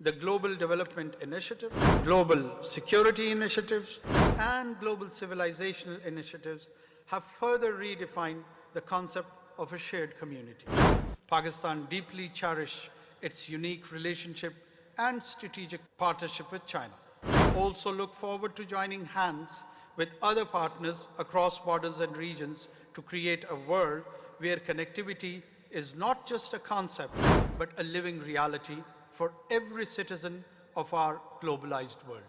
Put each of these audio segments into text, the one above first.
The Global Development Initiative, Global Security Initiatives, and Global Civilizational Initiatives have further redefined the concept of a shared community. Pakistan deeply cherishes its unique relationship and strategic partnership with China. We also look forward to joining hands with other partners across borders and regions to create a world where connectivity is not just a concept, but a living reality for every citizen of our globalized world.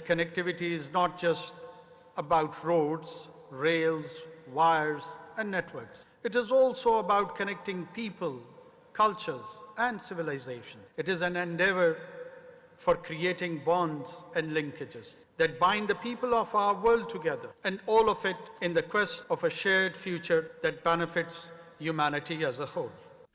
Connectivity is not just about roads, rails, wires and networks. It is also about connecting people, cultures and civilization. It is an endeavor for creating bonds and linkages that bind the people of our world together, and all of it in the quest of a shared future that benefits humanity as a whole.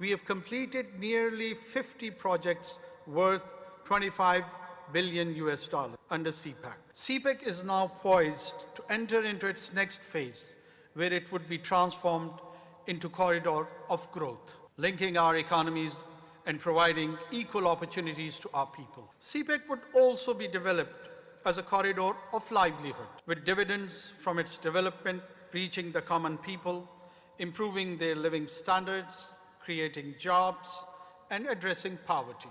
We have completed nearly 50 projects worth $25 billion under CPEC. CPEC is now poised to enter into its next phase, where it would be transformed into a corridor of growth, linking our economies and providing equal opportunities to our people. CPEC would also be developed as a corridor of livelihood, with dividends from its development reaching the common people, improving their living standards, creating jobs, and addressing poverty.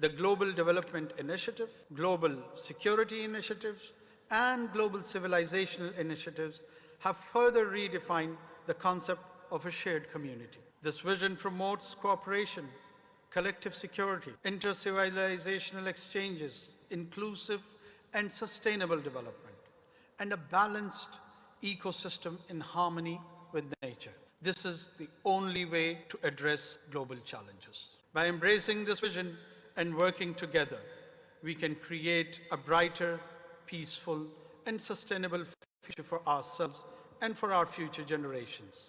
The Global Development Initiative, Global Security Initiatives, and Global Civilizational Initiatives have further redefined the concept of a shared community. This vision promotes cooperation, collective security, inter-civilizational exchanges, inclusive and sustainable development, and a balanced ecosystem in harmony with nature. This is the only way to address global challenges. By embracing this vision and working together, we can create a brighter, peaceful and sustainable future for ourselves and for our future generations.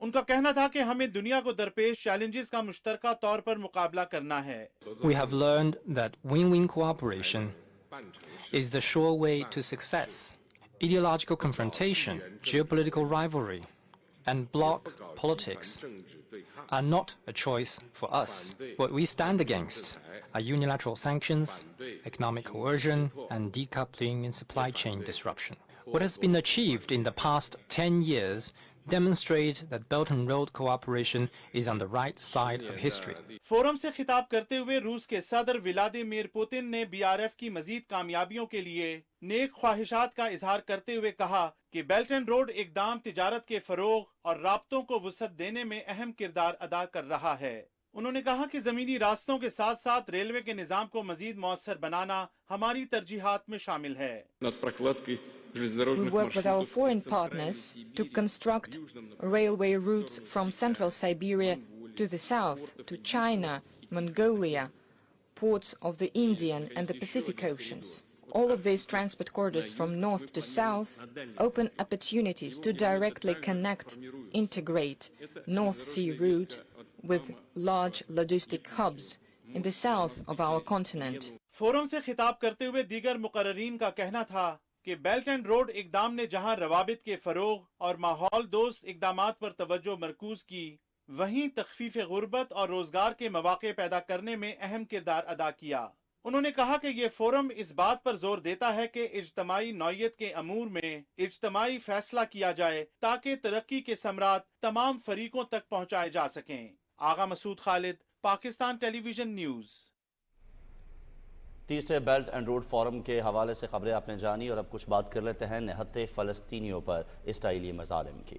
ان کا کہنا تھا کہ ہمیں دنیا کو درپیش challenges کا مشترکہ طور پر مقابلہ کرنا ہے. We have learned that win-win cooperation is the sure way to success. Ideological confrontation, geopolitical rivalry, and bloc politics are not a choice for us. What we stand against are unilateral sanctions, economic coercion, and decoupling and supply chain disruption. What has been achieved in the past 10 years demonstrate that Belt and Road cooperation is on the right side of history. Forum سے خطاب کرتے ہوئے روس کے صدر Vladimir Putin نے BRF کی مزید کامیابیوں کے لیے نیک خواہشات کا اظہار کرتے ہوئے کہا کہ بیلٹ اینڈ روڈ اقدام تجارت کے فروغ اور رابطوں کو وسعت دینے میں اہم کردار ادا کر رہا ہے. انہوں نے کہا کہ زمینی راستوں کے ساتھ ساتھ ریلوے کے نظام کو مزید مؤثر بنانا ہماری ترجیحات میں شامل ہے. We work with our foreign partners to construct railway routes from central Siberia to the south, to China, Mongolia, ports of the Indian and the Pacific Oceans. All of these transport corridors from north to south open opportunities to directly connect, integrate North Sea route with large logistic hubs in the south of our continent. Forum سے خطاب کرتے ہوئے دیگر مقررین کا کہنا تھا کہ بیلٹ اینڈ روڈ اقدام نے جہاں روابط کے فروغ اور ماحول دوست اقدامات پر توجہ مرکوز کی، وہیں تخفیف غربت اور روزگار کے مواقع پیدا کرنے میں اہم کردار ادا کیا. انہوں نے کہا کہ یہ فورم اس بات پر زور دیتا ہے کہ اجتماعی نوعیت کے امور میں اجتماعی فیصلہ کیا جائے تاکہ ترقی کے ثمرات تمام فریقوں تک پہنچائے جا سکیں. آغا مسعود خالد، پاکستان ٹیلی ویژن نیوز. تیسرے بیلٹ اینڈ روڈ فورم کے حوالے سے خبریں آپ نے جانی اور اب کچھ بات کر لیتے ہیں نہتے فلسطینیوں پر اسرائیلی مظالم کی.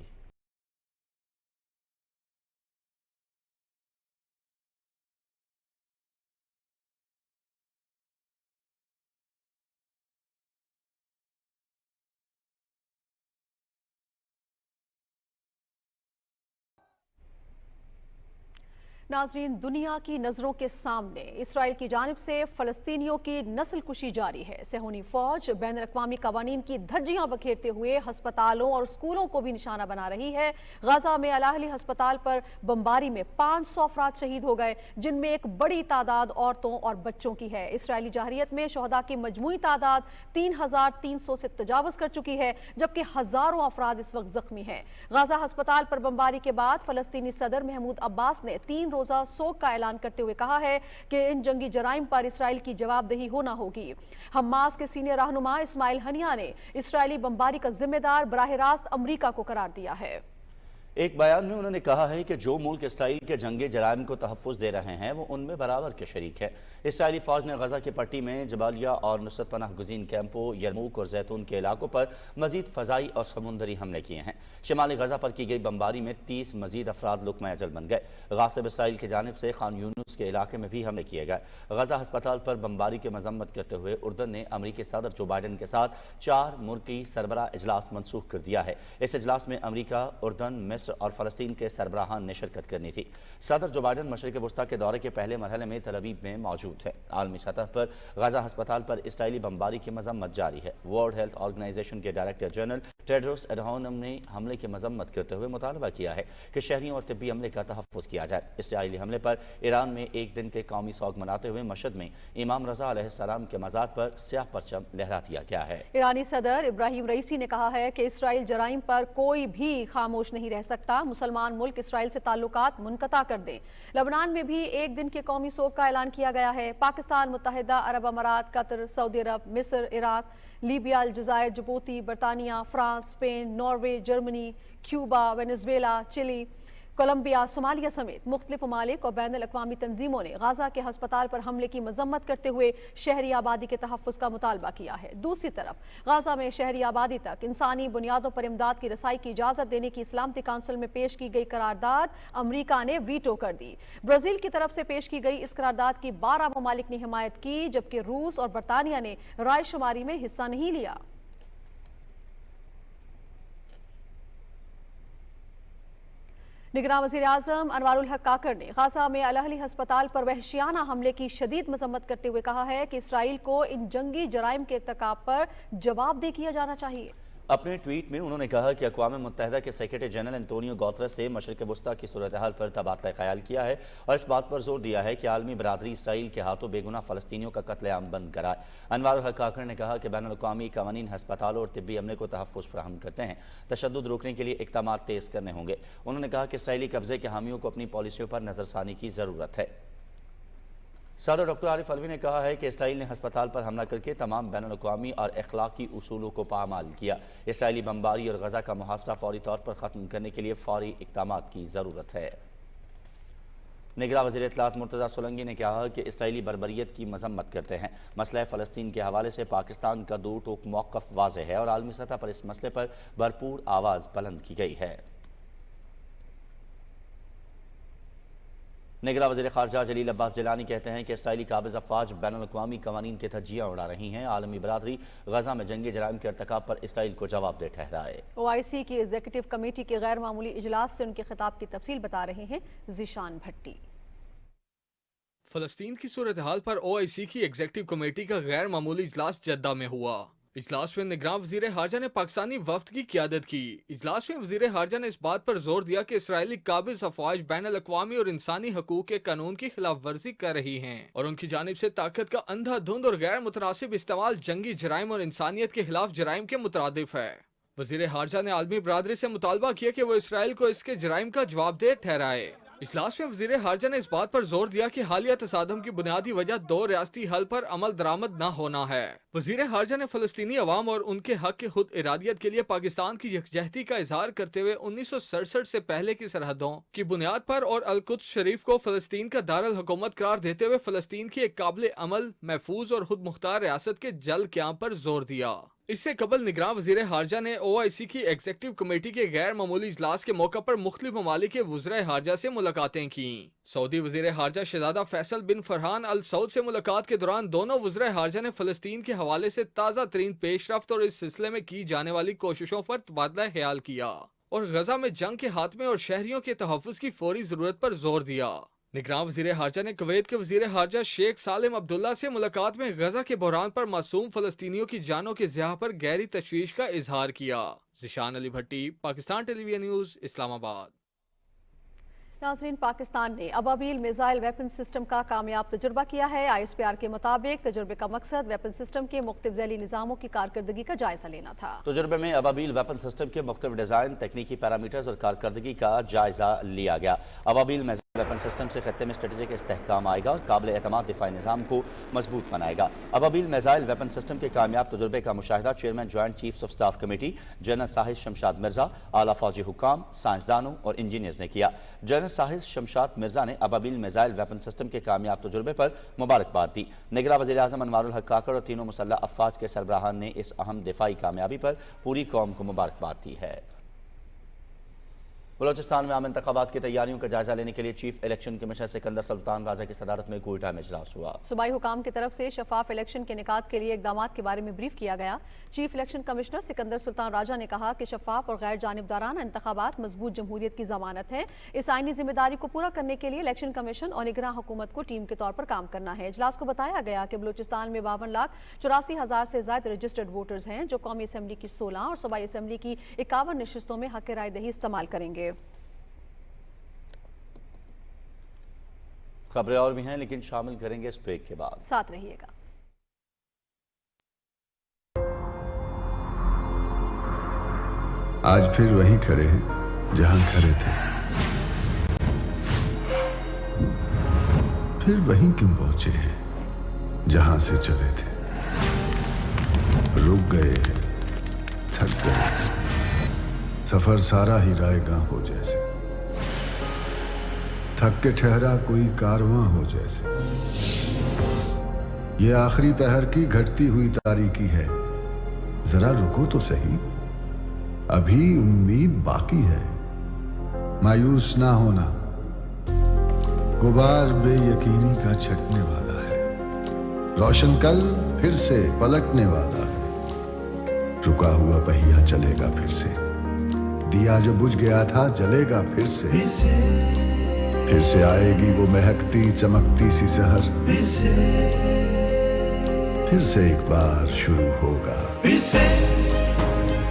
ناظرین، دنیا کی نظروں کے سامنے اسرائیل کی جانب سے فلسطینیوں کی نسل کشی جاری ہے. صہیونی فوج بین الاقوامی قوانین کی دھجیاں بکھیرتے ہوئے ہسپتالوں اور اسکولوں کو بھی نشانہ بنا رہی ہے. غزہ میں الاہلی ہسپتال پر بمباری میں 500 افراد شہید ہو گئے، جن میں ایک بڑی تعداد عورتوں اور بچوں کی ہے. اسرائیلی جارحیت میں شہداء کی مجموعی تعداد 3300 سے تجاوز کر چکی ہے، جبکہ ہزاروں افراد اس وقت زخمی ہیں. غزہ ہسپتال پر بمباری کے بعد فلسطینی صدر محمود عباس نے 3 روزہ سوگ کا اعلان کرتے ہوئے کہا ہے کہ ان جنگی جرائم پر اسرائیل کی جواب دہی ہونا ہوگی. حماس کے سینئر رہنما اسماعیل ہنیہ نے اسرائیلی بمباری کا ذمہ دار براہ راست امریکہ کو قرار دیا ہے. ایک بیان میں انہوں نے کہا ہے کہ جو ملک اسرائیل کے جنگی جرائم کو تحفظ دے رہے ہیں وہ ان میں برابر کے شریک ہے. اسرائیلی فوج نے غزہ کی پٹی میں جبالیہ اور نصرت پناہ گزین کیمپوں، یرموک اور زیتون کے علاقوں پر مزید فضائی اور سمندری حملے کیے ہیں. شمالی غزہ پر کی گئی بمباری میں 30 مزید افراد لقمہ اجل بن گئے. غاصب اسرائیل کی جانب سے خان یونس کے علاقے میں بھی حملے کیے گئے. غزہ ہسپتال پر بمباری کی مذمت کرتے ہوئے اردن نے امریکی صدر جو بائیڈن کے ساتھ 4 مرکزی سربراہ اجلاس منسوخ کر دیا ہے. اس اجلاس میں امریکہ، اردن، مصر اور فلسطین کے سربراہان نے شرکت کرنی تھی. صدر جو بائیڈن مشرق وسطیٰ کے دورے کے پہلے مرحلے میں تل ابیب میں موجود ہے. عالمی سطح پر غزہ ہسپتال پر اسرائیلی بمباری کی مذمت جاری ہے. ورلڈ ہیلتھ آرگنائزیشن کے ڈائریکٹر جنرل ٹیڈروس اڈہانم نے حملے کی مذمت کرتے ہوئے مطالبہ کیا ہے کہ شہریوں اور طبی عملے کا تحفظ کیا جائے. اسرائیلی حملے پر ایران میں ایک دن کے قومی سوگ مناتے ہوئے مشہد میں امام رضا علیہ السلام کے مزار پر سیاہ پرچم لہرا دیا گیا ہے. ایرانی صدر ابراہیم رئیسی نے کہا ہے کہ اسرائیل جرائم پر کوئی بھی خاموش نہیں رہ سکتا. مسلمان ملک اسرائیل سے تعلقات منقطع کر دیں. لبنان میں بھی ایک دن کے قومی سوگ کا اعلان کیا گیا ہے. پاکستان، متحدہ عرب امارات، قطر، سعودی عرب، مصر، عراق، لیبیا، الجزائر، جبوتی، برطانیہ، France, Spain, Norway, Germany, Cuba, Venezuela, Chile, Colombia, Somalia سمیت مختلف ممالک اور بین الاقوامی تنظیموں نے غزہ کے ہسپتال پر حملے کی مذمت کرتے ہوئے شہری آبادی کے تحفظ کا مطالبہ کیا ہے. دوسری طرف غزہ میں شہری آبادی تک انسانی بنیادوں پر امداد کی رسائی کی اجازت دینے کی سلامتی کونسل میں پیش کی گئی قرارداد امریکہ نے ویٹو کر دی. برازیل کی طرف سے پیش کی گئی اس قرارداد کی 12 ممالک نے حمایت کی، جبکہ روس اور برطانیہ نے رائے شماری میں حصہ نہیں لیا. نگراں وزیر اعظم انوار الحق کاکڑ نے غزہ میں الاہلی ہسپتال پر وحشیانہ حملے کی شدید مذمت کرتے ہوئے کہا ہے کہ اسرائیل کو ان جنگی جرائم کے ارتکاب پر جواب دہ کیا جانا چاہیے. اپنے ٹویٹ میں انہوں نے کہا کہ اقوام متحدہ کے سیکرٹری جنرل انٹونیو گوترس سے مشرق وسطی کی صورتحال پر تبادلہ خیال کیا ہے اور اس بات پر زور دیا ہے کہ عالمی برادری اسرائیل کے ہاتھوں بے گناہ فلسطینیوں کا قتل عام بند کرائے۔ انوار الحق کاکڑ نے کہا کہ بین الاقوامی قوانین ہسپتالوں اور طبی عملے کو تحفظ فراہم کرتے ہیں، تشدد روکنے کے لیے اقدامات تیز کرنے ہوں گے۔ انہوں نے کہا کہ اسرائیلی قبضے کے حامیوں کو اپنی پالیسیوں پر نظر ثانی کی ضرورت ہے۔ صدر ڈاکٹر عارف علوی نے کہا ہے کہ اسرائیل نے ہسپتال پر حملہ کر کے تمام بین الاقوامی اور اخلاقی اصولوں کو پامال کیا۔ اسرائیلی بمباری اور غزہ کا محاصرہ فوری طور پر ختم کرنے کے لیے فوری اقدامات کی ضرورت ہے۔ نگراں وزیر اطلاعات مرتضی سولنگی نے کہا کہ اسرائیلی بربریت کی مذمت کرتے ہیں۔ مسئلہ فلسطین کے حوالے سے پاکستان کا دو ٹوک موقف واضح ہے اور عالمی سطح پر اس مسئلے پر بھرپور آواز بلند کی گئی ہے۔ نگراں وزیر خارجہ جلیل عباس جیلانی کہتے ہیں کہ اسرائیلی قابض افواج بین الاقوامی قوانین کے دھجیاں اڑا رہی ہیں۔ عالمی برادری غزہ میں جنگی جرائم کے ارتکاب پر اسرائیل کو جواب دہ ٹھہرائے۔ OIC کی ایگزیکٹو کمیٹی کے غیر معمولی اجلاس سے ان کے خطاب کی تفصیل بتا رہے ہیں ذیشان بھٹی۔ فلسطین کی صورتحال پر OIC کی ایگزیکٹو کمیٹی کا غیر معمولی اجلاس جدہ میں ہوا۔ اجلاس میں نگراں وزیر خارجہ نے پاکستانی وفد کی قیادت کی۔ اجلاس میں وزیر خارجہ نے اس بات پر زور دیا کہ اسرائیلی قابض افواج بین الاقوامی اور انسانی حقوق کے قانون کی خلاف ورزی کر رہی ہیں اور ان کی جانب سے طاقت کا اندھا دھند اور غیر متناسب استعمال جنگی جرائم اور انسانیت کے خلاف جرائم کے مترادف ہے۔ وزیر خارجہ نے عالمی برادری سے مطالبہ کیا کہ وہ اسرائیل کو اس کے جرائم کا جواب دہ ٹھہرائے۔ اجلاس میں وزیر خارجہ نے اس بات پر زور دیا کہ حالیہ تصادم کی بنیادی وجہ دو ریاستی حل پر عمل درآمد نہ ہونا ہے۔ وزیر خارجہ نے فلسطینی عوام اور ان کے حق کی خود ارادیت کے لیے پاکستان کی یکجہتی کا اظہار کرتے ہوئے 1967 سے پہلے کی سرحدوں کی بنیاد پر اور القدس شریف کو فلسطین کا دارالحکومت قرار دیتے ہوئے فلسطین کی ایک قابل عمل، محفوظ اور خود مختار ریاست کے جلد قیام پر زور دیا۔ اس سے قبل نگراں وزیر خارجہ نے OIC کی ایگزیکٹو کمیٹی کے غیر معمولی اجلاس کے موقع پر مختلف ممالک کے وزرائے خارجہ سے ملاقاتیں کیں۔ سعودی وزیر خارجہ شہزادہ فیصل بن فرحان ال سعود سے ملاقات کے دوران دونوں وزرائے خارجہ نے فلسطین کے حوالے سے تازہ ترین پیش رفت اور اس سلسلے میں کی جانے والی کوششوں پر تبادلہ خیال کیا اور غزہ میں جنگ کے خاتمے اور شہریوں کے تحفظ کی فوری ضرورت پر زور دیا۔ نگراں وزیر خارجہ نے کویت کے وزیر خارجہ شیخ سالم عبداللہ سے ملاقات میں غزہ کے بحران پر معصوم فلسطینیوں کی جانوں کے ضیاع پر گہری تشویش کا اظہار کیا۔ ذیشان علی بھٹی، پاکستان ٹیلی ویژن نیوز، اسلام آباد۔ ناظرین، پاکستان نے ابابیل میزائل ویپن سسٹم کا کامیاب تجربہ کیا ہے۔ ISPR کے مطابق تجربے کا مقصد ویپن سسٹم کے مختلف ذیلی نظاموں کی کارکردگی کا جائزہ لینا تھا۔ تجربے میں ابابیل ویپن سسٹم کے مختلف ڈیزائن، تکنیکی پیرامیٹرز اور کارکردگی کا جائزہ لیا گیا۔ ابابیل میزائل ویپن سسٹم سے خطے میں اسٹریٹجک استحکام آئے گا اور قابل اعتماد دفاعی نظام کو مضبوط بنائے گا۔ ابابیل میزائل ویپن سسٹم کے کامیاب تجربے کا مشاہدہ chairman joint chiefs of staff committee general Sahir Shamshad Mirza, اعلیٰ فوجی حکام، سائنسدانوں اور انجینئرز نے کیا۔ جنرل ساحل شمشاد مرزا نے ابابیل میزائل ویپن سسٹم کے کامیاب تجربے پر مبارکباد دی۔ نگراں وزیر اعظم انوار الحق کاکڑ اور تینوں مسلح افواج کے سربراہان نے اس اہم دفاعی کامیابی پر پوری قوم کو مبارکباد دی ہے۔ بلوچستان میں عام انتخابات کی تیاریوں کا جائزہ لینے کے لیے چیف الیکشن کمشنر سکندر سلطان راجہ کی صدارت میں کوئٹہ میں اجلاس ہوا۔ صوبائی حکام کی طرف سے شفاف الیکشن کے انعقاد کے لیے اقدامات کے بارے میں بریف کیا گیا۔ چیف الیکشن کمشنر سکندر سلطان راجہ نے کہا کہ شفاف اور غیر جانبدارانہ انتخابات مضبوط جمہوریت کی ضمانت ہے۔ اس آئینی ذمہ داری کو پورا کرنے کے لیے الیکشن کمیشن اور نگراں حکومت کو ٹیم کے طور پر کام کرنا ہے۔ اجلاس کو بتایا گیا کہ بلوچستان میں 52,84,000 سے زائد رجسٹرڈ ووٹرز ہیں جو قومی اسمبلی کی 16 اور صوبائی اسمبلی کی 51 نشستوں میں حق رائے دہی استعمال کریں گے۔ خبریں اور بھی ہیں لیکن شامل کریں گے اس بریک کے بعد، ساتھ رہیے گا۔ آج پھر وہیں کھڑے ہیں جہاں کھڑے تھے، پھر وہیں کیوں پہنچے ہیں جہاں سے چلے تھے؟ رک گئے ہیں، تھک گئے ہیں، سفر سارا ہی رائے گاں ہو جیسے، تھک کے ٹھہرا کوئی کارواں ہو جیسے۔ یہ آخری پہر کی گھٹتی ہوئی تاریکی ہے، ذرا رکو تو صحیح، ابھی امید باقی ہے۔ مایوس نہ ہونا، غبار بے یقینی کا چھٹنے والا ہے، روشن کل پھر سے پلٹنے والا ہے، رکا ہوا پہیا چلے گا پھر سے، دیا جو بجھ گیا تھا جلے گا پھر سے آئے گی وہ مہکتی چمکتی سی سحر، پھر سے ایک بار شروع ہوگا،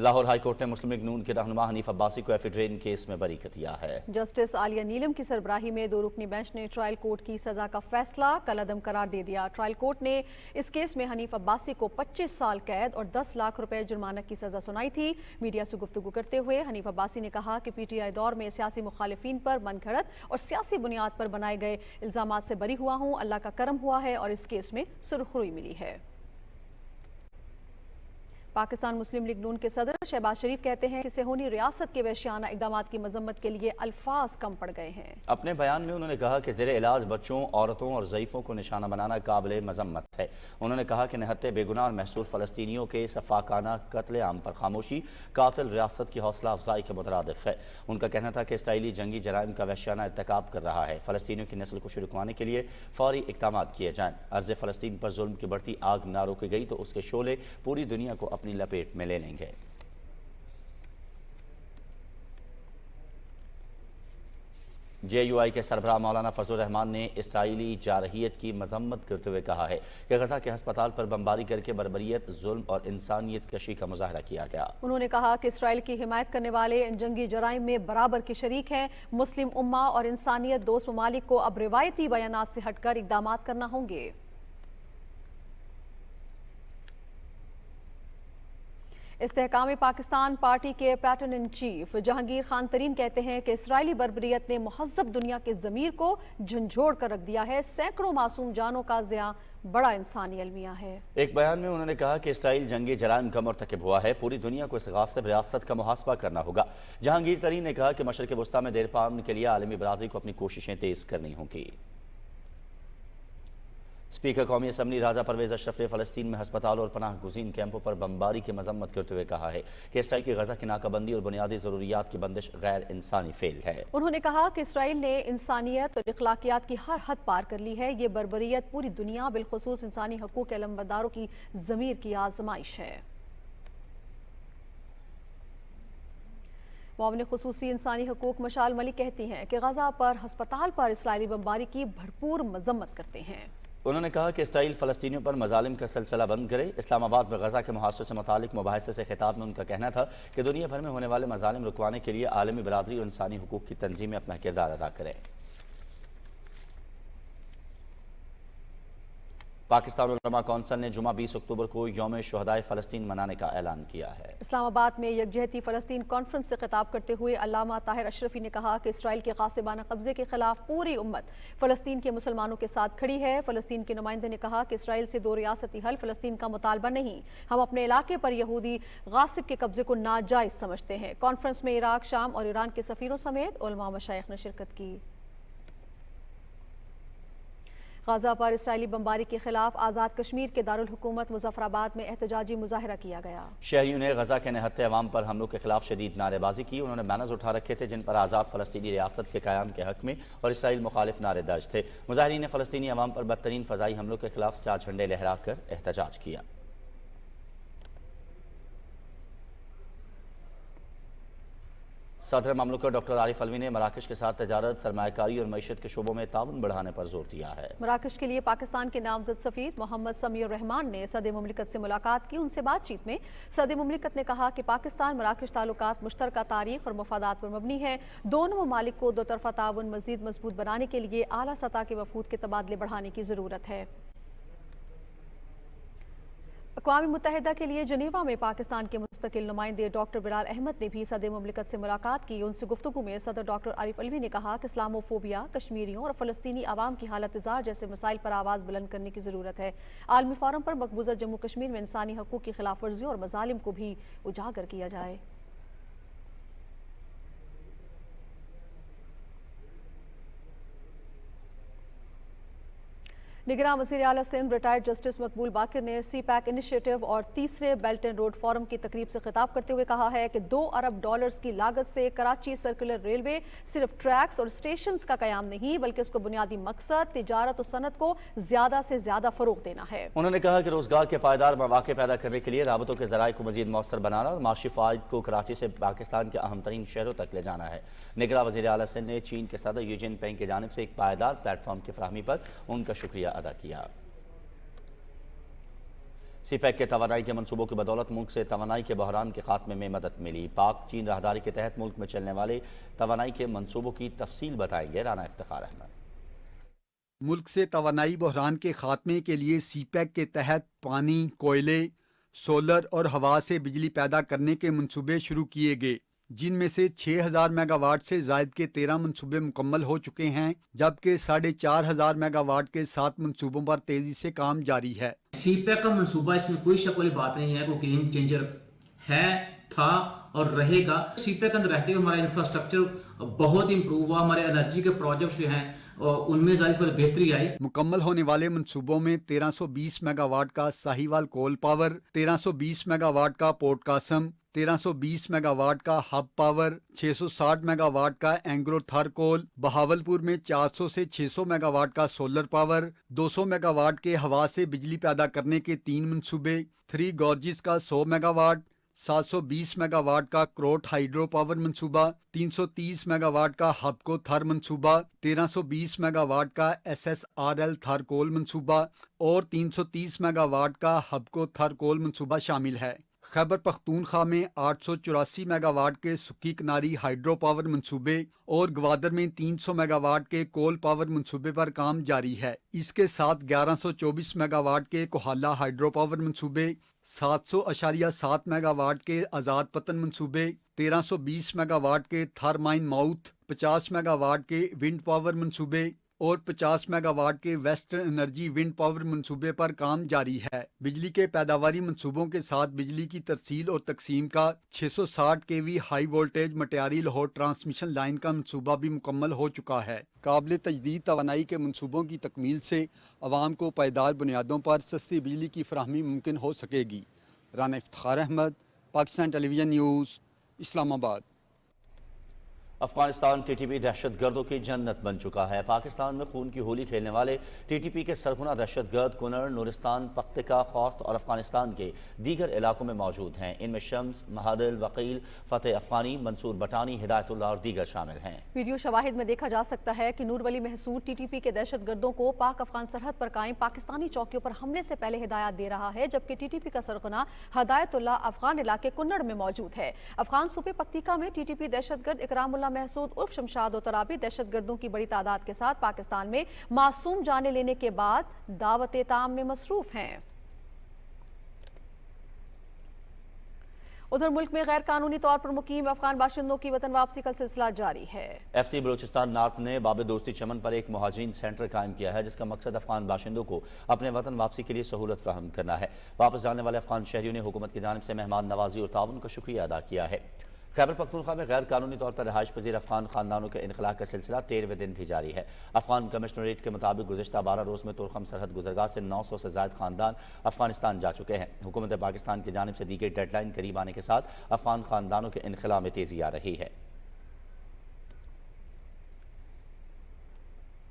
لاہور ہائی کورٹ نے مسلم لیگ نون کے رہنما حنیف عباسی کو ایفیڈرین کیس میں بری کر دیا ہے۔ جسٹس عالیہ نیلم کی سربراہی میں 2 رکنی بینچ نے ٹرائل کورٹ کی سزا کا فیصلہ کل عدم قرار دے دیا۔ ٹرائل کورٹ نے اس کیس میں حنیف عباسی کو 25 سال قید اور 10 لاکھ روپے جرمانہ کی سزا سنائی تھی۔ میڈیا سے گفتگو کرتے ہوئے حنیف عباسی نے کہا کہ پی ٹی آئی دور میں سیاسی مخالفین پر من گھڑت اور سیاسی بنیاد پر بنائے گئے الزامات سے بری ہوا ہوں، اللہ کا کرم ہوا ہے اور اس کیس میں سرخروئی ملی ہے۔ پاکستان مسلم لیگ نون کے صدر شہباز شریف کہتے ہیں کہ صہیونی ریاست کے وحشیانہ اقدامات کی مذمت کے لیے الفاظ کم پڑ گئے ہیں۔ اپنے بیان میں انہوں نے کہا کہ زیر علاج بچوں، عورتوں اور ضعیفوں کو نشانہ بنانا قابل مذمت ہے۔ انہوں نے کہا کہ نہتے بے گناہ اور محصور فلسطینیوں کے سفاکانہ قتل عام پر خاموشی قاتل ریاست کی حوصلہ افزائی کے مترادف ہے۔ ان کا کہنا تھا کہ اسرائیلی جنگی جرائم کا وحشیانہ ارتکاب کر رہا ہے۔ فلسطینیوں کی نسل کو رکوانے کے لیے فوری اقدامات کیے جائیں۔ ارض فلسطین پر ظلم کی بڑھتی آگ نہ روکی گئی تو اس کے شعلے پوری دنیا کو اپنی لپیٹ میں لے لیں گے۔ جے یو آئی کے سربراہ مولانا فضل الرحمان نے اسرائیلی جارحیت کی مذمت کرتے ہوئے کہا ہے کہ غزہ کے ہسپتال پر بمباری کر کے بربریت، ظلم اور انسانیت کشی کا مظاہرہ کیا گیا۔ انہوں نے کہا کہ اسرائیل کی حمایت کرنے والے ان جنگی جرائم میں برابر کے شریک ہیں۔ مسلم امہ اور انسانیت دوست ممالک کو اب روایتی بیانات سے ہٹ کر اقدامات کرنا ہوں گے۔ استحکام پاکستان پارٹی کے patron in chief Jahangir Khan Tareen کہتے ہیں کہ اسرائیلی بربریت نے مہذب دنیا کے ضمیر کو جھنجھوڑ کر رکھ دیا ہے۔ سینکڑوں معصوم جانوں کا ضیاع بڑا انسانی المیہ ہے۔ ایک بیان میں انہوں نے کہا کہ اسرائیل جنگی جرائم کا مرتکب ہوا ہے، پوری دنیا کو اس غاصب ریاست کا محاسبہ کرنا ہوگا۔ جہانگیر ترین نے کہا کہ مشرق وسطیٰ میں دیر پا امن کے لیے عالمی برادری کو اپنی کوششیں تیز کرنی ہوں گی۔ اسپیکر قومی اسمبلی راجہ پرویز اشرف نے فلسطین میں ہسپتالوں اور پناہ گزین کیمپوں پر بمباری کی مذمت کرتے ہوئے کہا ہے کہ اسرائیل کی غزہ کی ناکہ بندی اور بنیادی ضروریات کی بندش غیر انسانی فعل ہے۔ انہوں نے کہا کہ اسرائیل نے انسانیت اور اخلاقیات کی ہر حد پار کر لی ہے۔ یہ بربریت پوری دنیا بالخصوص انسانی حقوق کے علمبرداروں کی ضمیر کی آزمائش ہے۔ معاون خصوصی انسانی حقوق مشال ملک کہتی ہیں کہ غزہ پر ہسپتال پر اسرائیلی بمباری کی بھرپور مذمت کرتے ہیں۔ انہوں نے کہا کہ اسرائیل فلسطینیوں پر مظالم کا سلسلہ بند کرے۔ اسلام آباد میں غزہ کے محاصرے سے متعلق مباحثے سے خطاب میں ان کا کہنا تھا کہ دنیا بھر میں ہونے والے مظالم رکوانے کے لیے عالمی برادری اور انسانی حقوق کی تنظیمیں اپنا کردار ادا کریں۔ پاکستان علماء کونسل نے جمعہ 20 اکتوبر کو یوم شہدائے فلسطین منانے کا اعلان کیا ہے۔ اسلام آباد میں یکجہتی فلسطین کانفرنس سے خطاب کرتے ہوئے علامہ طاہر اشرفی نے کہا کہ اسرائیل کے غاصبانہ قبضے کے خلاف پوری امت فلسطین کے مسلمانوں کے ساتھ کھڑی ہے۔ فلسطین کے نمائندے نے کہا کہ اسرائیل سے 2 ریاستی حل فلسطین کا مطالبہ نہیں، ہم اپنے علاقے پر یہودی غاصب کے قبضے کو ناجائز سمجھتے ہیں۔ کانفرنس میں عراق، شام اور ایران کے سفیروں سمیت علماء مشائخ نے شرکت کی۔ غزہ پر اسرائیلی بمباری کے خلاف آزاد کشمیر کے دارالحکومت مظفر آباد میں احتجاجی مظاہرہ کیا گیا۔ شہریوں نے غزہ کے نہتے عوام پر حملوں کے خلاف شدید نعرے بازی کی۔ انہوں نے بینرز اٹھا رکھے تھے جن پر آزاد فلسطینی ریاست کے قیام کے حق میں اور اسرائیل مخالف نعرے درج تھے۔ مظاہرین نے فلسطینی عوام پر بدترین فضائی حملوں کے خلاف سیاہ جھنڈے لہرا کر احتجاج کیا۔ صدر مملکت ڈاکٹر عارف علوی نے مراکش کے ساتھ تجارت، سرمایہ کاری اور معیشت کے شعبوں میں تعاون بڑھانے پر زور دیا ہے۔ مراکش کے لیے پاکستان کے نامزد سفیر محمد سمیع الرحمان نے صدر مملکت سے ملاقات کی۔ ان سے بات چیت میں صدر مملکت نے کہا کہ پاکستان مراکش تعلقات مشترکہ تاریخ اور مفادات پر مبنی ہیں۔ دونوں ممالک کو دو طرفہ تعاون مزید مضبوط بنانے کے لیے اعلیٰ سطح کے وفود کے تبادلے بڑھانے کی ضرورت ہے۔ اقوام متحدہ کے لیے جنیوا میں پاکستان کے مستقل نمائندے ڈاکٹر بلال احمد نے بھی صدر مملکت سے ملاقات کی۔ ان سے گفتگو میں صدر ڈاکٹر عارف علوی نے کہا کہ اسلاموفوبیا، کشمیریوں اور فلسطینی عوام کی حالت ازار جیسے مسائل پر آواز بلند کرنے کی ضرورت ہے۔ عالمی فورم پر مقبوضہ جموں کشمیر میں انسانی حقوق کی خلاف ورزیوں اور مظالم کو بھی اجاگر کیا جائے۔ نگراں وزیر اعلیٰ سندھ ریٹائرڈ جسٹس مقبول باقر نے سی پیک انیشیٹو اور تیسرے بیلٹ اینڈ روڈ فورم کی تقریب سے خطاب کرتے ہوئے کہا ہے کہ $2 ارب کی لاگت سے کراچی سرکولر ریلوے صرف ٹریکس اور اسٹیشنز کا قیام نہیں بلکہ اس کو بنیادی مقصد تجارت و صنعت کو زیادہ سے زیادہ فروغ دینا ہے۔ انہوں نے کہا کہ روزگار کے پائیدار مواقع پیدا کرنے کے لیے رابطوں کے ذرائع کو مزید مؤثر بنانا اور معاشی فوائد کو کراچی سے پاکستان کے اہم ترین شہروں تک لے جانا ہے۔ نگراں وزیر اعلیٰ سندھ نے چین کے صدر یو جن پینگ کی جانب سے ایک پائیدار پلیٹ فارم کی فراہمی پر ان کا شکریہ ادا کیا۔ سی پیک کے توانائی کے منصوبوں کی بدولت ملک سے توانائی کے بحران کے خاتمے میں مدد ملی۔ پاک چین راہداری کے تحت ملک میں چلنے والے توانائی کے منصوبوں کی تفصیل بتائیں گے رانا افتخار احمد۔ ملک سے توانائی بحران کے خاتمے کے لیے سی پیک کے تحت پانی، کوئلے، سولر اور ہوا سے بجلی پیدا کرنے کے منصوبے شروع کیے گئے، جن میں سے 6000 میگا واٹ سے زائد کے 13 منصوبے مکمل ہو چکے ہیں، جبکہ 4500 میگا واٹ کے 7 منصوبوں پر تیزی سے کام جاری ہے۔ سی پیک کا منصوبہ اس میں کوئی شک والی بات نہیں ہے، کوئی گیم چینجر ہے، تھا اور رہے گا۔ سی پیک کے اندر رہتے ہوئے ہمارا انفراسٹرکچر بہت امپروو ہوا، ہمارے انرجی کے پروجیکٹس جو ہیں ان میں ظاہر بات بہتری آئی۔ مکمل ہونے والے منصوبوں میں 1320 میگا واٹ کا Sahiwal coal power, 1320 mega what کا پورٹ قاسم، 1320 میگا واٹ کا ہب پاور، 660 میگا واٹ کا اینگرو تھر کول، بہاولپور میں 400 سے 600 میگا واٹ کا سولر پاور، 200 میگا واٹ کے ہوا سے بجلی پیدا کرنے کے 3 منصوبے، 3 گورجز کا 100 میگا واٹ، 720 میگا واٹ کا کروٹ ہائیڈرو پاور منصوبہ، 330 میگا واٹ کا ہب کو تھر منصوبہ، 1320 میگا واٹ کا SSRL تھر کول منصوبہ اور 330 میگا واٹ کا ہب کو تھر کول منصوبہ شامل ہے۔ خیبر پختونخوا میں 884 میگا واٹ کے سکی کناری ہائیڈرو پاور منصوبے اور گوادر میں 300 میگا واٹ کے کول پاور منصوبے پر کام جاری ہے۔ اس کے ساتھ 1124 میگا واٹ کے کوہالہ ہائیڈرو پاور منصوبے، 700.7 میگا واٹ کے آزاد پتن منصوبے، 1320 میگا واٹ کے تھرمائن ماؤتھ، 50 میگا واٹ کے ونڈ پاور منصوبے اور 50 میگا واٹ کے ویسٹرن انرجی ونڈ پاور منصوبے پر کام جاری ہے۔ بجلی کے پیداواری منصوبوں کے ساتھ بجلی کی ترسیل اور تقسیم کا 660 kV high voltage Matiari Lahore transmission line کا منصوبہ بھی مکمل ہو چکا ہے۔ قابل تجدید توانائی کے منصوبوں کی تکمیل سے عوام کو پائیدار بنیادوں پر سستی بجلی کی فراہمی ممکن ہو سکے گی۔ Rana Iftikhar Ahmad, Pakistan television news, اسلام آباد۔ افغانستان ٹی ٹی پی دہشت گردوں کی جنت بن چکا ہے۔ پاکستان میں خون کی ہولی کھیلنے والے ٹی ٹی پی کے سرغنہ دہشت گرد کنڑ نورستان، پختکا، خوست اور افغانستان کے دیگر علاقوں میں موجود ہیں۔ ان میں شمس، مہادل، وقیل، فتح افغانی، منصور بٹانی، ہدایت اللہ اور دیگر شامل ہیں۔ ویڈیو شواہد میں دیکھا جا سکتا ہے کہ نور ولی محسود ٹی ٹی پی کے دہشت گردوں کو پاک افغان سرحد پر قائم پاکستانی چوکیوں پر حملے سے پہلے ہدایات دے رہا ہے، جبکہ ٹی ٹی پی کا سرغنہ ہدایت اللہ افغان علاقے کنڑ میں موجود ہے۔ افغان صوبے پکتیکا میں ٹی ٹی پی دہشت گرد اکرام اللہ محسود عرف شمشاد و ترابی دہشت گردوں کی بڑی تعداد کے ساتھ پاکستان میں معصوم جانے لینے کے بعد دعوت تعام میں مصروف ہیں۔ ادھر ملک میں غیر قانونی طور پر مقیم افغان باشندوں کی وطن واپسی کا سلسلہ جاری ہے۔ ایف سی بلوچستان نارتھ نے باب دوستی چمن پر ایک مہاجرین سینٹر قائم کیا ہے، جس کا مقصد افغان باشندوں کو اپنے وطن واپسی کے لیے سہولت فراہم کرنا ہے۔ واپس جانے والے افغان شہریوں نے حکومت کی جانب سے مہمان نوازی اور تعاون کا شکریہ ادا کیا ہے۔ خیبر پختونخوا میں غیر قانونی طور پر رہائش پذیر افغان خاندانوں کے انخلاء کا سلسلہ 13ویں دن بھی جاری ہے۔ افغان کمشنریٹ کے مطابق گزشتہ 12 روز میں تورخم سرحد گزرگاہ سے 900 سے زائد خاندان افغانستان جا چکے ہیں۔ حکومت پاکستان کی جانب سے دی گئی ڈیڈ لائن قریب آنے کے ساتھ افغان خاندانوں کے انخلاء میں تیزی آ رہی ہے۔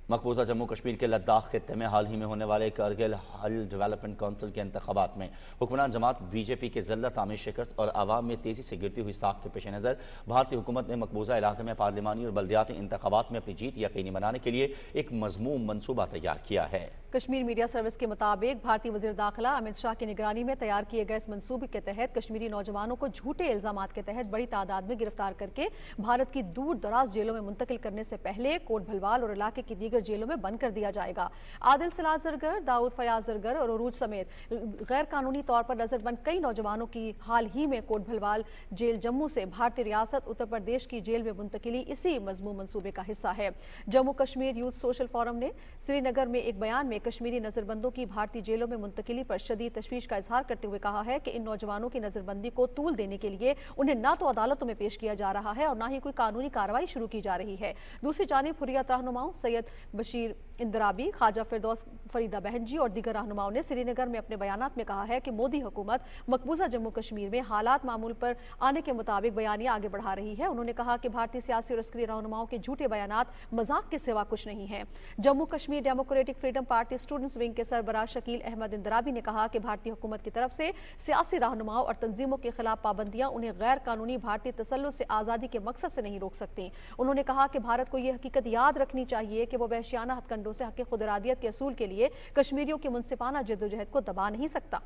مقبوضہ جموں کشمیر کے لداخ خطے میں حال ہی میں ہونے والے کارگل ہل ڈیولپمنٹ کونسل کے انتخابات میں حکمران جماعت بی جے پی کے ذلت آمیز شکست اور عوام میں تیزی سے گرتی ہوئی ساکھ کے پیش نظر بھارتی حکومت نے مقبوضہ علاقے میں پارلیمانی اور بلدیاتی انتخابات میں اپنی جیت یقینی بنانے کے لیے ایک مضمون منصوبہ تیار کیا ہے۔ کشمیر میڈیا سروس کے مطابق بھارتی وزیر داخلہ امت شاہ کی نگرانی میں تیار کیے گئے اس منصوبے کے تحت کشمیری نوجوانوں کو جھوٹے الزامات کے تحت بڑی تعداد میں گرفتار کر کے بھارت کی دور دراز جیلوں میں منتقل کرنے سے پہلے کوٹ بھلوال اور علاقے کی دیگر جیلوں میں بند کر دیا جائے گا۔ عادل سلاد زرگر، داؤد فیاض زرگر اور عروج سمیت غیر قانونی طور پر نظر بند کئی نوجوانوں کی حال ہی میں کوٹ بھلوال جیل جموں سے بھارتی ریاست اتر پردیش کی جیل میں منتقلی اسی مضمون منصوبے کا حصہ ہے۔ Jammu Kashmir youth social forum نے سری نگر میں ایک بیان میں کشمیری نظر بندوں کی بھارتی جیلوں میں منتقلی پر شدید تشویش کا اظہار کرتے ہوئے کہا ہے کہ ان نوجوانوں کی نظر بندی کو طول دینے کے لیے انہیں نہ تو عدالتوں میں پیش کیا جا رہا ہے اور نہ ہی کوئی قانونی کارروائی شروع کی جا رہی ہے۔ دوسری جانب حریت رہنماؤں سید بشیر اندرابی، خواجہ فردوس فریدہ بہن جی اور دیگر رہنماؤں نے سری نگر میں اپنے بیانات میں کہا ہے کہ مودی حکومت مقبوضہ جموں کشمیر میں حالات معمول پر آنے کے مطابق بیانیہ آگے بڑھا رہی ہے۔ انہوں نے کہا کہ بھارتی سیاسی اور عسکری رہنماؤں کے جھوٹے بیانات مذاق کے سوا کچھ نہیں ہیں۔ Jammu Kashmir democratic freedom party students wing کے سربراہ شکیل احمد اندرابی نے کہا کہ بھارتی حکومت کی طرف سے سیاسی رہنماؤں اور تنظیموں کے خلاف پابندیاں انہیں غیر قانونی بھارتی تسلط سے آزادی کے مقصد سے نہیں روک سکتی۔ انہوں نے کہا کہ بھارت کو یہ حقیقت یاد رکھنی چاہیے کہ وہ وحشیانہ ہتھ کنڈوں سے حق خود ارادیت کے اصول کے لیے کشمیریوں کی منصفانہ جدوجہد کو دبا نہیں سکتا۔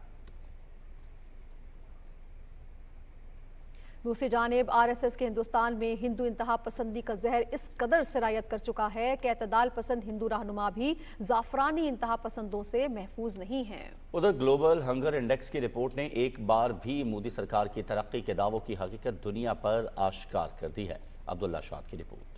دوسری جانب RSS کے ہندوستان میں ہندو انتہا پسندی کا زہر اس قدر سرایت کر چکا ہے کہ اعتدال پسند ہندو رہنما بھی زعفرانی انتہا پسندوں سے محفوظ نہیں ہیں۔ ادھر گلوبل ہنگر انڈیکس کی رپورٹ نے ایک بار بھی مودی سرکار کی ترقی کے دعووں کی حقیقت دنیا پر آشکار کر دی ہے۔ عبداللہ شاد کی رپورٹ۔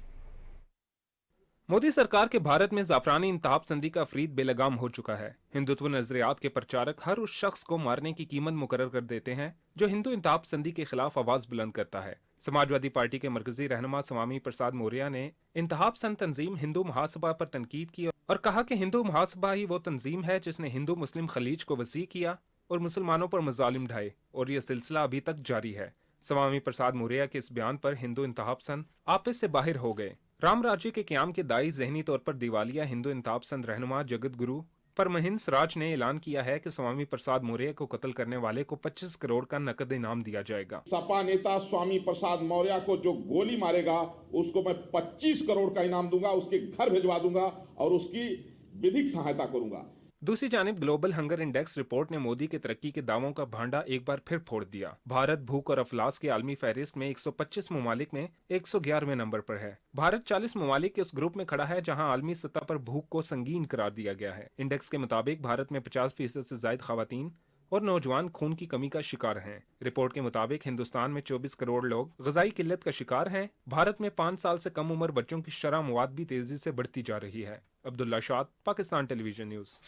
مودی سرکار کے بھارت میں زعفرانی انتہا پسندی کا فرید بے لگام ہو چکا ہے۔ ہندوتو نظریات کے پرچارک ہر اس شخص کو مارنے کی قیمت مقرر کر دیتے ہیں جو ہندو انتہا پسندی کے خلاف آواز بلند کرتا ہے۔ سماجوادی پارٹی کے مرکزی رہنما سوامی پرساد موریہ نے انتہا پسند تنظیم ہندو محاسبہ پر تنقید کی اور کہا کہ ہندو محاسبہ ہی وہ تنظیم ہے جس نے ہندو مسلم خلیج کو وسیع کیا اور مسلمانوں پر مظالم ڈھائے، اور یہ سلسلہ ابھی تک جاری ہے۔ سوامی پرساد موریہ کے اس بیان پر ہندو انتہا پسند آپس سے باہر ہو گئے۔ رام راجیہ کے قیام کے دائی ذہنی طور پر دیوالیہ ہندو انتہا پسند رہنما جگت گرو پرمہنس راج نے اعلان کیا ہے کہ سوامی پرساد موریہ کو قتل کرنے والے کو 25 کروڑ کا نقد انعام دیا جائے گا۔ سپا نیتا سوامی پرساد موریہ کو جو گولی مارے گا اس کو میں 25 کروڑ کا انعام دوں گا، اس کے گھر بھجوا دوں گا اور اس کی ودھک سہایتا کروں گا۔ دوسری جانب گلوبل ہنگر انڈیکس رپورٹ نے مودی کے ترقی کے دعووں کا بھانڈا ایک بار پھر پھوڑ دیا۔ بھارت بھوک اور افلاس کے عالمی فہرست میں 125 ممالک میں 111ویں نمبر پر ہے۔ بھارت 40 ممالک کے اس گروپ میں کھڑا ہے جہاں عالمی سطح پر بھوک کو سنگین قرار دیا گیا ہے۔ انڈیکس کے مطابق بھارت میں 50% سے زائد خواتین اور نوجوان خون کی کمی کا شکار ہیں۔ رپورٹ کے مطابق ہندوستان میں 24 کروڑ لوگ غذائی قلت کا شکار ہیں۔ بھارت میں 5 سال سے کم عمر بچوں کی شرح مواد بھی تیزی سے بڑھتی جا رہی ہے۔ عبداللہ شاد، Pakistan television news.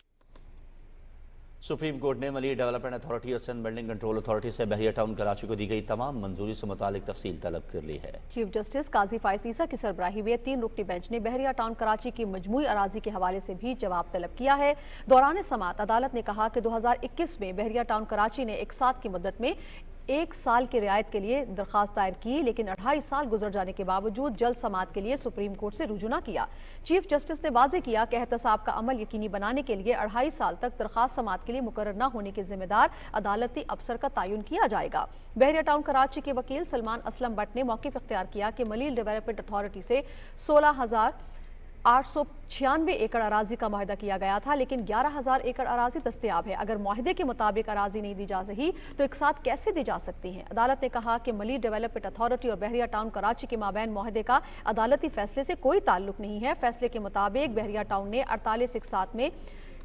Supreme court نے ملی ڈیولپمنٹ اتھارٹی اور سندھ بلڈنگ کنٹرول اتھارٹی سے بحریہ ٹاؤن کراچی کو دی گئی تمام منظوری سے متعلق تفصیل طلب کر لی ہے۔ چیف جسٹس قاضی فائز عیسیٰ کی سربراہی میں 3 رکنی بینچ نے بحریہ ٹاؤن کراچی کی مجموعی اراضی کے حوالے سے بھی جواب طلب کیا ہے۔ دوران سماعت عدالت نے کہا کہ 2021 میں بحریہ ٹاؤن کراچی نے 1 سال کی مدت میں 1 سال کی رعایت کے لیے درخواست دائر کی، لیکن 2.5 سال گزر جانے کے باوجود جلد سماعت کے لیے سپریم کورٹ سے رجوع نہ کیا۔ چیف جسٹس نے واضح کیا کہ احتساب کا عمل یقینی بنانے کے لیے 2.5 سال تک درخواست سماعت کے لیے مقرر نہ ہونے کے ذمہ دار عدالتی افسر کا تعین کیا جائے گا۔ بحریہ ٹاؤن کراچی کے وکیل سلمان اسلم بٹ نے موقف اختیار کیا کہ ملیل ڈیولپمنٹ اتھارٹی سے 16,896 ایکڑ اراضی کا معاہدہ کیا گیا تھا، لیکن 11,000 ایکڑ اراضی دستیاب ہے۔ اگر معاہدے کے مطابق اراضی نہیں دی جا رہی تو ایک ساتھ کیسے دی جا سکتی ہیں؟ عدالت نے کہا کہ ملیل ڈیولپمنٹ اتھارٹی اور بحریہ ٹاؤن کراچی کے مابین معاہدے کا عدالتی فیصلے سے کوئی تعلق نہیں ہے۔ فیصلے کے مطابق بحریہ ٹاؤن نے 48 میں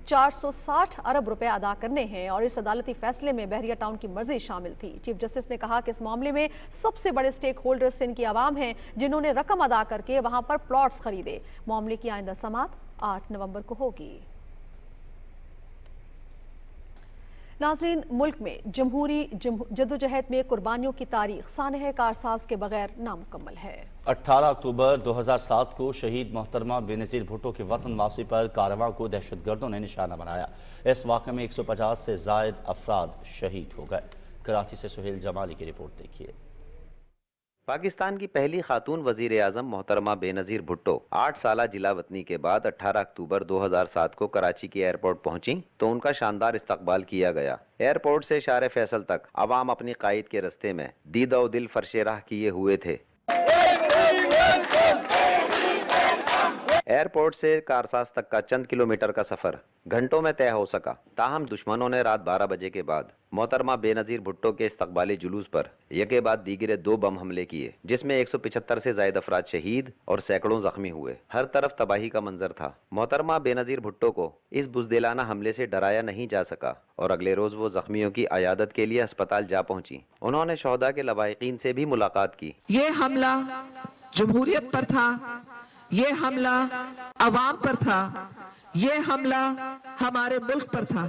460 ارب روپے ادا کرنے ہیں اور اس عدالتی فیصلے میں بحریہ ٹاؤن کی مرضی شامل تھی۔ چیف جسٹس نے کہا کہ اس معاملے میں سب سے بڑے سٹیک ہولڈر سندھ کی عوام ہیں جنہوں نے رقم ادا کر کے وہاں پر پلاٹس خریدے۔ معاملے کی آئندہ سماعت 8 نومبر کو ہوگی۔ ناظرین، ملک میں جمہوری جدوجہد میں قربانیوں کی تاریخ سانحہ کارساز کے بغیر نامکمل ہے۔ 18 اکتوبر 2007 کو شہید محترمہ بے نظیر بھٹو کے وطن واپسی پر کاررواں کو دہشت گردوں نے نشانہ بنایا۔ اس واقعے میں 150 سے زائد افراد شہید ہو گئے۔ کراچی سے سہیل جمالی کی رپورٹ دیکھیے۔ پاکستان کی پہلی خاتون وزیر اعظم محترمہ بے نظیر بھٹو 8 سالہ جلا وطنی کے بعد 18 اکتوبر 2007 کو کراچی کی ایئرپورٹ پہنچیں تو ان کا شاندار استقبال کیا گیا۔ ایئرپورٹ سے شارع فیصل تک عوام اپنی قائد کے رستے میں دید و دل فرش راہ کیے ہوئے تھے۔ ایئرپورٹ سے کارساز تک کا چند کلومیٹر کا سفر گھنٹوں میں طے ہو سکا، تاہم دشمنوں نے رات 12 بجے کے بعد محترمہ بے نظیر بھٹو کے استقبالی جلوس پر یکے بعد دیگرے 2 بم حملے کیے، جس میں 175 سے زائد افراد شہید اور سینکڑوں زخمی ہوئے۔ ہر طرف تباہی کا منظر تھا۔ محترمہ بے نظیر بھٹو کو اس بزدلانہ حملے سے ڈرایا نہیں جا سکا اور اگلے روز وہ زخمیوں کی عیادت کے لیے اسپتال جا پہنچی۔ انہوں نے شہداء کے لواحقین سے بھی ملاقات کی۔ یہ حملہ جمہوریت پر تھا، یہ حملہ عوام پر تھا، یہ حملہ ہمارے ملک پر تھا۔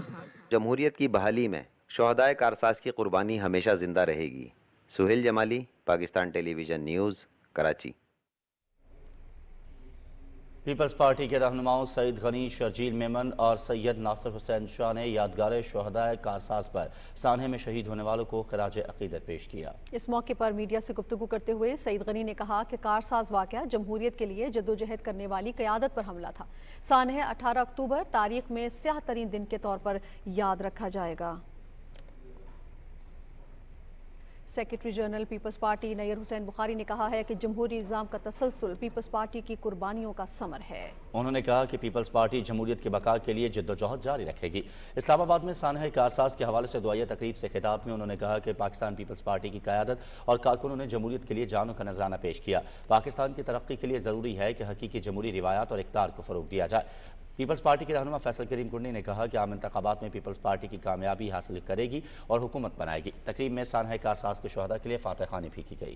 جمہوریت کی بحالی میں شہداء کارساز کی قربانی ہمیشہ زندہ رہے گی۔ Sohail Jamali, Pakistan television news, Karachi. Peoples Party کے رہنماؤں سعید غنی، شرجیل میمن اور سید ناصر حسین شاہ نے یادگار شہداء کارساز پر سانحے میں شہید ہونے والوں کو خراج عقیدت پیش کیا۔ اس موقع پر میڈیا سے گفتگو کرتے ہوئے سعید غنی نے کہا کہ کارساز واقعہ جمہوریت کے لیے جدوجہد کرنے والی قیادت پر حملہ تھا۔ سانحہ 18 اکتوبر تاریخ میں سیاہ ترین دن کے طور پر یاد رکھا جائے گا۔ Secretary general Peoples Party Nayyar Hussain Bukhari نے کہا ہے کہ جمہوری نظام کا تسلسل پیپلز پارٹی کی قربانیوں کا ثمر ہے۔ انہوں نے کہا کہ پیپلز پارٹی جمہوریت کے بقا کے لیے جدوجہد جاری رکھے گی۔ اسلام آباد میں سانحہ کارساز کے حوالے سے دعائیہ تقریب سے خطاب میں انہوں نے کہا کہ پاکستان پیپلز پارٹی کی قیادت اور کارکنوں نے جمہوریت کے لیے جانوں کا نذرانہ پیش کیا۔ پاکستان کی ترقی کے لیے ضروری ہے کہ حقیقی جمہوری روایات اور اقدار کو فروغ دیا جائے۔ پیپلز پارٹی کے رہنما فیصل کریم کنڈی نے کہا کہ عام انتخابات میں پیپلز پارٹی کی کامیابی حاصل کرے گی اور حکومت بنائے گی۔ تقریب میں سانحہ کارساز کے شہداء کے لیے فاتح خوانی بھی کی گئی۔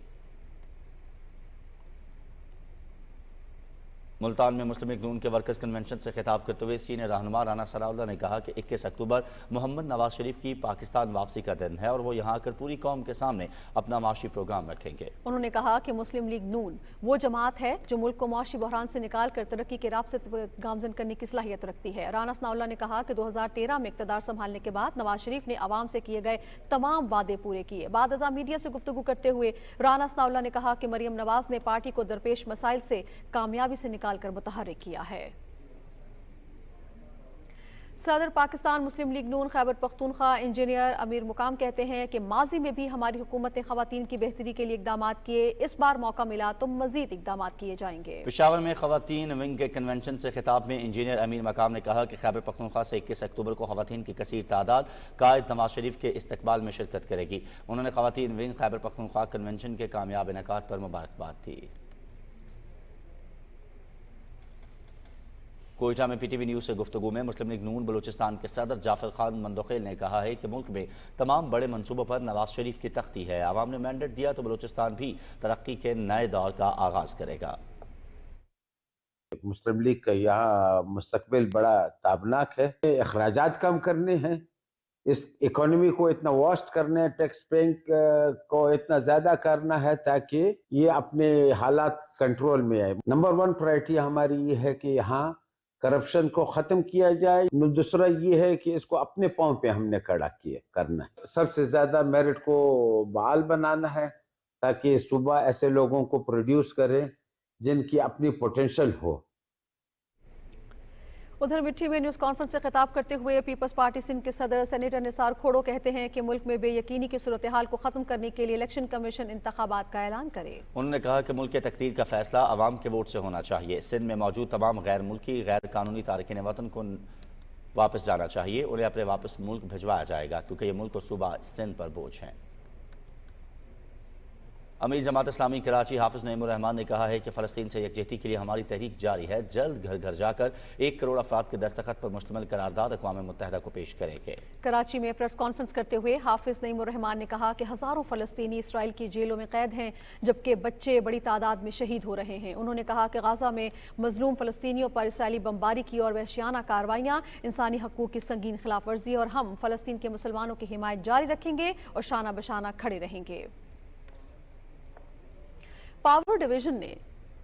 ملتان میں مسلم لیگ نون کے ورکرز کنونشن سے خطاب کرتے ہوئے سینئر رہنما رانا ثناء اللہ نے کہا کہ 21 اکتوبر محمد نواز شریف کی پاکستان واپسی کا دن ہے اور وہ یہاں آ کر پوری قوم کے سامنے اپنا معاشی پروگرام رکھیں گے۔ انہوں نے کہا کہ مسلم لیگ نون وہ جماعت ہے جو ملک کو معاشی بحران سے نکال کر ترقی کے راہ سے گامزن کرنے کی صلاحیت رکھتی ہے۔ رانا ثناء اللہ نے کہا کہ 2013 میں اقتدار سنبھالنے کے بعد نواز شریف نے عوام سے کیے گئے تمام وعدے پورے کیے۔ بعد ازاں میڈیا سے گفتگو کرتے ہوئے رانا ثناء اللہ نے کہا کہ مریم نواز نے پارٹی کو درپیش مسائل سے کامیابی سے نکال کر متحرک کیا ہے۔ صدر پاکستان مسلم لیگ نون خیبر پختونخوا انجینئر امیر مقام کہتے ہیں کہ ماضی میں بھی ہماری حکومت نے خواتین کی بہتری کے لیے اقدامات کیے، اس بار موقع ملا تو مزید اقدامات کیے جائیں گے۔ پشاور میں خواتین ونگ کے کنونشن سے خطاب میں انجینئر امیر مقام نے کہا کہ خیبر پختونخوا سے 21 اکتوبر کو خواتین کی کثیر تعداد قائد نواز شریف کے استقبال میں شرکت کرے گی۔ انہوں نے خواتین ونگ خیبر پختونخوا کنونشن کے کامیاب انعقاد پر مبارکباد دی۔ کوئٹہ میں پی ٹی وی نیوز سے گفتگو میں مسلم لیگ نون بلوچستان کے صدر جعفر خان مندوخیل نے کہا ہے کہ ملک میں تمام بڑے منصوبوں پر نواز شریف کی تختی ہے، عوام نے مینڈیٹ دیا تو بلوچستان بھی ترقی کے نئے دور کا آغاز کرے گا۔ مسلم لیگ کا یہاں مستقبل بڑا تابناک ہے، اخراجات کم کرنے ہیں، اس اکانومی کو اتنا واسٹ کرنا ہے، ٹیکس پیئنگ کو اتنا زیادہ کرنا ہے تاکہ یہ اپنے حالات کنٹرول میں آئے۔ نمبر 1 پرائرٹی ہماری یہ ہے کہ یہاں کرپشن کو ختم کیا جائے، دوسرا یہ ہے کہ اس کو اپنے پاؤں پہ ہم نے کھڑا کرنا ہے۔ سب سے زیادہ میرٹ کو بحال بنانا ہے تاکہ صوبہ ایسے لوگوں کو پروڈیوس کرے جن کی اپنی پوٹینشل ہو۔ ادھر مٹھی میں نیوز کانفرنس سے خطاب کرتے ہوئے پیپلز پارٹی سندھ کے صدر سینیٹر نثار کھوڑو کہتے ہیں کہ ملک میں بے یقینی کی صورتحال کو ختم کرنے کے لیے الیکشن کمیشن انتخابات کا اعلان کرے۔ انہوں نے کہا کہ ملک کے تقدیر کا فیصلہ عوام کے ووٹ سے ہونا چاہیے۔ سندھ میں موجود تمام غیر ملکی غیر قانونی تارکین وطن کو واپس جانا چاہیے، انہیں اپنے واپس ملک بھجوایا جائے گا کیونکہ یہ ملک اور صوبہ سندھ پر بوجھ ہیں۔ امیر جماعت اسلامی کراچی حافظ نعیم الرحمان نے کہا ہے کہ فلسطین سے یکجہتی کے لیے ہماری تحریک جاری ہے، جلد گھر گھر جا کر 1 کروڑ افراد کے دستخط پر مشتمل قرارداد اقوام متحدہ کو پیش کریں گے۔ کراچی میں پریس کانفرنس کرتے ہوئے حافظ نعیم الرحمان نے کہا کہ ہزاروں فلسطینی اسرائیل کی جیلوں میں قید ہیں جبکہ بچے بڑی تعداد میں شہید ہو رہے ہیں۔ انہوں نے کہا کہ غزہ میں مظلوم فلسطینیوں پر اسرائیلی بمباری کی اور وحشیانہ کارروائیاں انسانی حقوق کی سنگین خلاف ورزی، اور ہم فلسطین کے مسلمانوں کی حمایت جاری رکھیں گے اور شانہ بشانہ کھڑے رہیں گے۔ پاور ڈویژن نے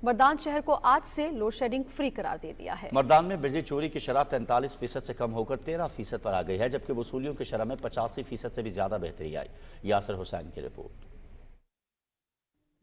مردان شہر کو آج سے لوڈ شیڈنگ فری قرار دے دیا ہے۔ مردان میں بجلی چوری کی شرح 43% سے کم ہو کر 13% پر آ گئی ہے جبکہ وصولیوں کی شرح میں 85% سے بھی زیادہ بہتری آئی۔ یاسر حسین کی رپورٹ۔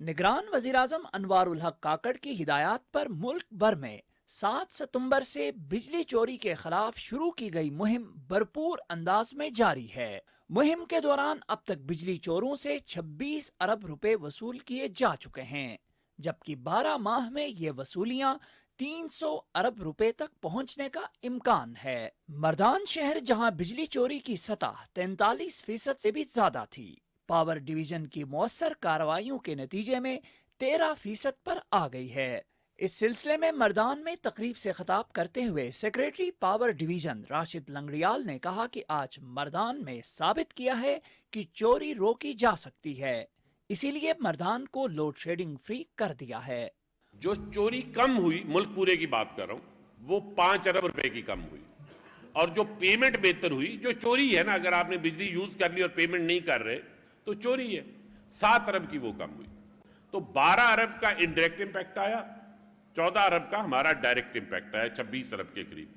نگران وزیراعظم انوار الحق کاکڑ کی ہدایات پر ملک بھر میں 7 ستمبر سے بجلی چوری کے خلاف شروع کی گئی مہم بھرپور انداز میں جاری ہے۔ مہم کے دوران اب تک بجلی چوروں سے 26 ارب روپے وصول کیے جا چکے ہیں جبکہ 12 ماہ میں یہ وصولیاں 300 ارب روپے تک پہنچنے کا امکان ہے۔ مردان شہر جہاں بجلی چوری کی سطح 43% سے بھی زیادہ تھی، پاور ڈویژن کی مؤثر کارروائیوں کے نتیجے میں 13% پر آ گئی ہے۔ اس سلسلے میں مردان میں تقریب سے خطاب کرتے ہوئے secretary power division Rashid Langrial نے کہا کہ آج مردان میں ثابت کیا ہے کہ چوری روکی جا سکتی ہے، اسی لیے مردان کو لوڈ شیڈنگ فری کر دیا ہے۔ جو چوری کم ہوئی، ملک پورے کی بات کر رہا ہوں، وہ 5 ارب روپے کی کم ہوئی، اور جو پیمنٹ بہتر ہوئی، جو چوری ہے نا، اگر آپ نے بجلی یوز کر لی اور پیمنٹ نہیں کر رہے تو چوری ہے، 7 ارب کی وہ کم ہوئی، تو 12 ارب کا انڈائریکٹ امپیکٹ آیا، 14 ارب کا ہمارا ڈائریکٹ امپیکٹ آیا، 26 ارب کے قریب۔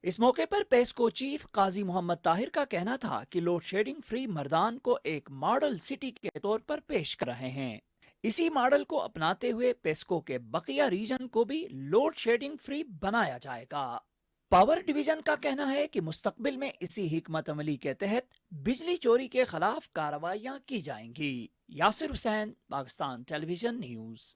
اس موقع پر پیسکو چیف قاضی محمد طاہر کا کہنا تھا کہ لوڈ شیڈنگ فری مردان کو ایک ماڈل سٹی کے طور پر پیش کر رہے ہیں۔ اسی ماڈل کو اپناتے ہوئے پیسکو کے بقیہ ریجن کو بھی لوڈ شیڈنگ فری بنایا جائے گا۔ پاور ڈویژن کا کہنا ہے کہ مستقبل میں اسی حکمت عملی کے تحت بجلی چوری کے خلاف کارروائیاں کی جائیں گی۔ یاسر حسین، پاکستان ٹیلی ویژن نیوز۔